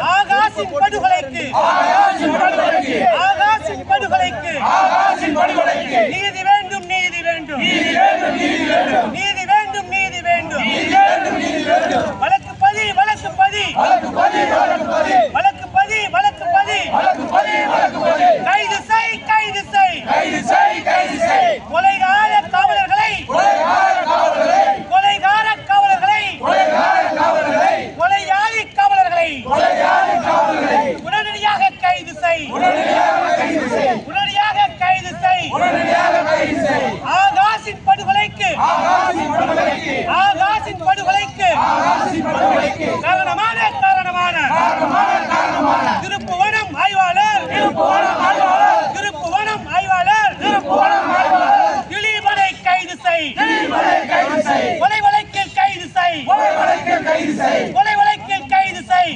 ஆகாஷின் படுகொலைக்கு நீதி வேண்டும், நீதி வேண்டும், நீதி வேண்டும், நீதி வேண்டும். வழக்கு பதி, வழக்கு பதி, வழக்கு பதி, வழக்கு பதி. கைது செய், கைது செய், கொலைகார காவலர்களை, கொலைகார காவலர்களை, கொலையாளி காவலர்களை உடனடியாக கைது செய், உடனடியாக கைது செய். ஆகாஷின் படுகொலைக்கு காரணமான திருப்புவனம் ஆய்வாளர் திலீபனை கைது செய், கொலை வழக்கில் கைது செய், கொலை வழக்கில் கைது செய்.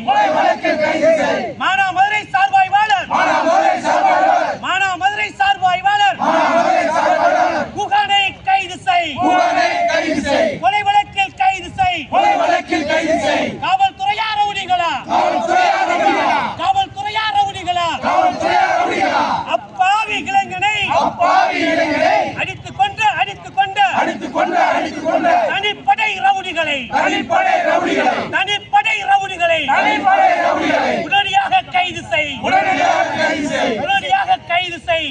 மானாமதுரை சார்பு ஆய்வாளர் குகனை கைது செய், கொலை வழக்கில் கைது செய். காவல்துறையா ரவுடிகளா, காவல்துறையா ரவுடிகளா? அப்பாவி இளைஞனை அடித்துக் கொண்ட தனிப்படை ரவுடிகளை உடனடியாக கைது செய், உடனடியாக கைது செய்.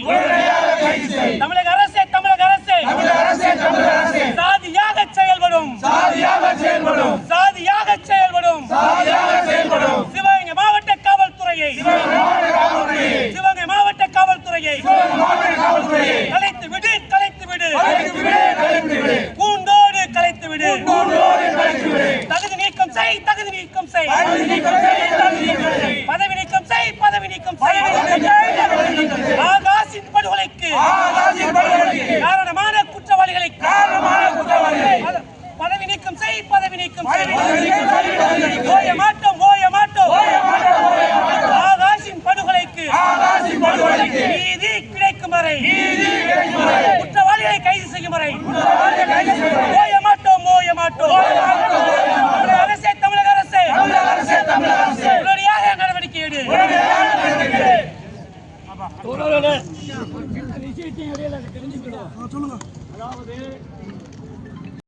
தமிழக அரசே சாதியாக செயல்படும், சிவகங்கை மாவட்ட காவல்துறையை கலைத்து விடு, கூண்டோடு கலைத்து விடு. தகுதி நீக்கம் செய், பதவி நீக்கம் செய். ஆகாஷின் படுகொலைக்கு காரணமான குற்றவாளிகளை பதவி நீக்கம் செய். ஓய மாட்டோம். ஆகாஷின் படுகொலைக்கு நீதி கிடைக்கும் வரை, குற்றவாளிகளை கைது செய்யும் வரை ஓய மாட்டோம். தமிழக அரசே உடனடியாக நடவடிக்கை எடு. சொல்லுங்க. அதாவது